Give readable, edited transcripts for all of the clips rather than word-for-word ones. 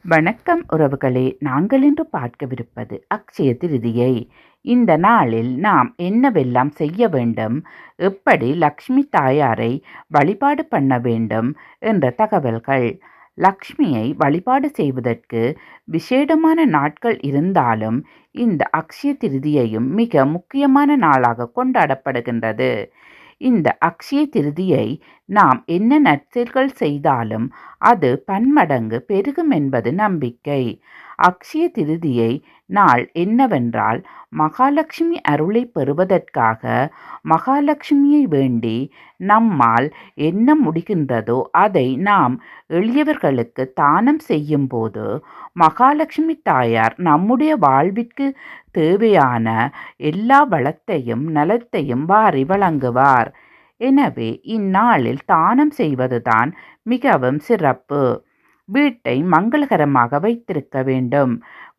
வணக்கம் உறவுகளே, நாங்கள் இன்று பார்க்கவிருப்பது அக்ஷய திருதியை. இந்த நாளில் நாம் என்னவெல்லாம் செய்ய வேண்டும், எப்படி லக்ஷ்மி தாயாரை வழிபாடு பண்ண வேண்டும் என்ற தகவல்கள். லக்ஷ்மியை வழிபாடு செய்வதற்கு விசேடமான நாட்கள் இருந்தாலும் இந்த அக்ஷய திருதியையும் மிக முக்கியமான நாளாக கொண்டாடப்படுகின்றது. இந்த அக்ஷய திருதியை நாம் என்ன நற்செயல்கள் செய்தாலும் அது பன்மடங்கு பெருகும் என்பது நம்பிக்கை. அக்ஷய திருதியை நாள் என்னவென்றால், மகாலட்சுமி அருளை பெறுவதற்காக மகாலட்சுமியை வேண்டி நம்மால் என்ன முடிகின்றதோ அதை நாம் எளியவர்களுக்கு தானம் செய்யும் போது மகாலட்சுமி தாயார் நம்முடைய வாழ்விற்கு தேவையான எல்லா வளத்தையும் நலத்தையும் வாரி வழங்குவார். எனவே இந்நாளில் தானம் செய்வதுதான் மிகவும் சிறப்பு. வீட்டை மங்களகரமாக வைத்திருக்க வேண்டும்.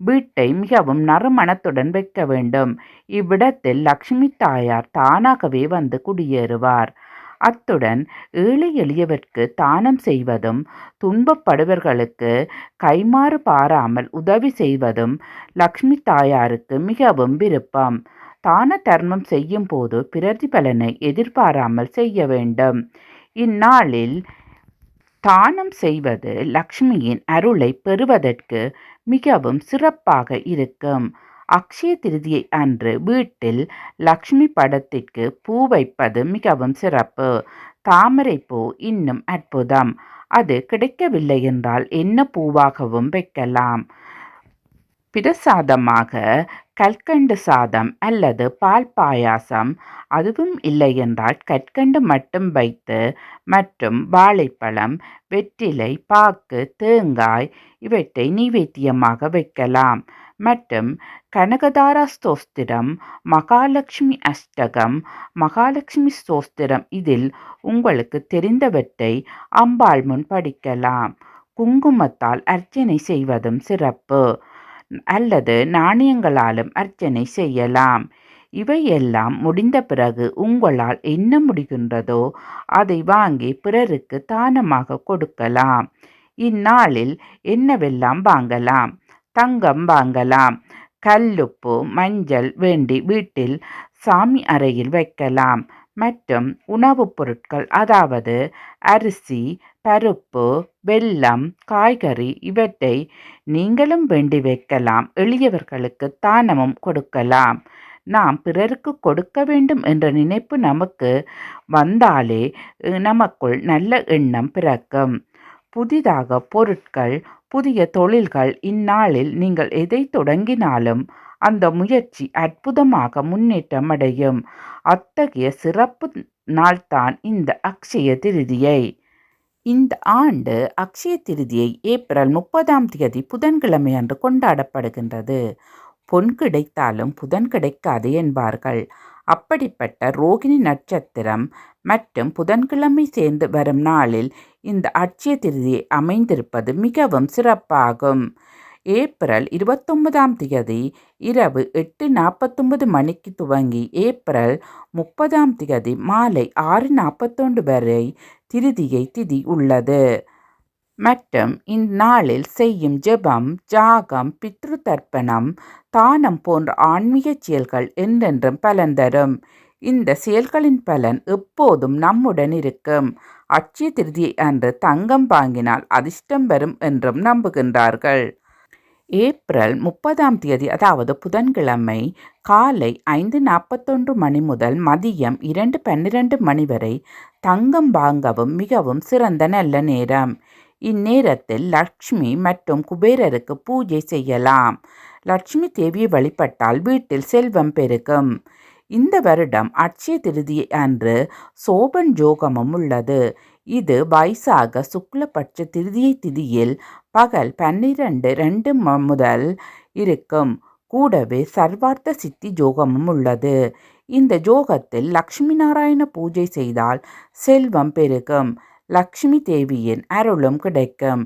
வீட்டை மிகவும் நறுமணத்துடன் வைக்க வேண்டும். இவ்விடத்தில் லக்ஷ்மி தாயார் தானாகவே வந்து குடியேறுவார். அத்துடன் ஏழை எளியவர்க்கு தானம் செய்வதும் துன்பப்படுவர்களுக்கு கைமாறு பாராமல் உதவி செய்வதும் லக்ஷ்மி தாயாருக்கு மிகவும் விருப்பம். தான தர்மம் செய்யும் போது பிரதிபலனை எதிர்பாராமல் செய்ய வேண்டும். இந்நாளில் தானம் செய்வது லக்ஷ்மியின் அருளை பெறுவதற்கு மிகவும் சிறப்பாக இருக்கும். அக்ஷய திருதியை அன்று வீட்டில் லக்ஷ்மி படத்திற்கு பூ வைப்பது மிகவும் சிறப்பு. தாமரை பூ இன்னும் அற்புதம். அது கிடைக்கவில்லை என்றால் என்ன பூவாகவும் வைக்கலாம். பிரசாதமாக கற்கண்டு சாதம் அல்லது பால் பாயாசம், அதுவும் இல்லை என்றால் கற்கண்டு மட்டும் வைத்து மற்றும் வாழைப்பழம், வெற்றிலை, பாக்கு, தேங்காய் இவற்றை நைவேத்தியமாக வைக்கலாம். மற்றும் கனகதாரா ஸ்தோத்திரம், மகாலட்சுமி அஷ்டகம், மகாலட்சுமி ஸ்தோத்திரம் இதில் உங்களுக்கு தெரிந்தவற்றை அம்பாள் முன் படிக்கலாம். குங்குமத்தால் அர்ச்சனை செய்வதும் சிறப்பு. அல்லது நாணயங்களாலும் அர்ச்சனை செய்யலாம். இவையெல்லாம் முடிந்த பிறகு உங்களால் என்ன முடிகின்றதோ அதை வாங்கி பிறருக்கு தானமாக கொடுக்கலாம். இந்நாளில் என்னவெல்லாம் வாங்கலாம்? தங்கம் வாங்கலாம். கல்லுப்பு, மஞ்சள் வேண்டி வீட்டில் சாமி அறையில் வைக்கலாம். மற்றும் உணவுப் பொருட்கள், அதாவது அரிசி, பருப்பு, வெல்லம், காய்கறி இவற்றை நீங்களும் வேண்டி வைக்கலாம். எளியவர்களுக்கு தானமும் கொடுக்கலாம். நாம் பிறருக்கு கொடுக்க வேண்டும் என்ற நினைப்பு நமக்கு வந்தாலே நமக்குள் நல்ல எண்ணம் பிறக்கும். புதிதாக பொருட்கள், புதிய தொழில்கள், இந்நாளில் நீங்கள் எதை தொடங்கினாலும் அந்த முயற்சி அற்புதமாக முன்னேற்றம் அடையும். அத்தகைய சிறப்பு நாள்தான் இந்த அக்ஷய திருதியை. இந்த ஆண்டு அக்ஷய திருதியை ஏப்ரல் 30 புதன்கிழமை அன்று கொண்டாடப்படுகின்றது. பொன் கிடைத்தாலும் புதன் கிடைக்காது என்பார்கள். அப்படிப்பட்ட ரோகிணி நட்சத்திரம் மற்றும் புதன்கிழமை சேர்ந்து வரும் நாளில் இந்த அக்ஷய திருதியை அமைந்திருப்பது மிகவும் சிறப்பாகும். ஏப்ரல் 29 இரவு 8:49 மணிக்கு துவங்கி ஏப்ரல் 30 மாலை 6:41 வரை திருதியை திதி உள்ளது. மற்றும் இந்நாளில் செய்யும் ஜெபம், ஜாகம், பித்ரு தர்ப்பணம், தானம் போன்ற ஆன்மீக செயல்கள் என்றென்றும் பலன் தரும். இந்த செயல்களின் பலன் எப்போதும் நம்முடன் இருக்கும். அக்ஷய திருதியை அன்று தங்கம் வாங்கினால் அதிர்ஷ்டம் வரும் என்றும் நம்புகின்றார்கள். ஏப்ரல் 30 அதாவது புதன்கிழமை காலை 5:41 மணி முதல் மதியம் 2:12 மணி வரை தங்கம் வாங்கவும் மிகவும் சிறந்த நல்ல நேரம். இந்நேரத்தில் லக்ஷ்மி மற்றும் குபேரருக்கு பூஜை செய்யலாம். லட்சுமி தேவியை வழிபட்டால் வீட்டில் செல்வம் பெருகும். இந்த வருடம் அக்ஷய திருதியை அன்று சோபன் யோகமும் உள்ளது. இது வைசாக சுக்லபட்ச திருதியை திதியில் பகல் 12:02 முதல் இருக்கும். கூடவே சர்வார்த்த சித்தி யோகமும் உள்ளது. இந்த யோகத்தில் லக்ஷ்மி நாராயண பூஜை செய்தால் செல்வம் பெருகும். லக்ஷ்மி தேவியின் அருளும் கிடைக்கும்.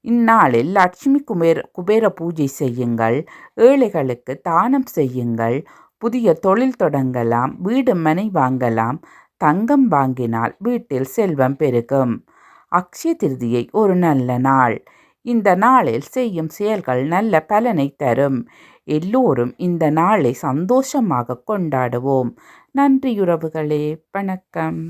இந்நாளில் லட்சுமி குபேர பூஜை செய்யுங்கள். ஏழைகளுக்கு தானம் செய்யுங்கள். புதிய தொழில் தொடங்கலாம். வீடு மனை வாங்கலாம். தங்கம் வாங்கினால் வீட்டில் செல்வம் பெருகும். அக்ஷய திருதியை ஒரு நல்ல நாள். இந்த நாளில் செய்யும் செயல்கள் நல்ல பலனை தரும். எல்லோரும் இந்த நாளை சந்தோஷமாக கொண்டாடுவோம். நன்றி உறவுகளே. வணக்கம்.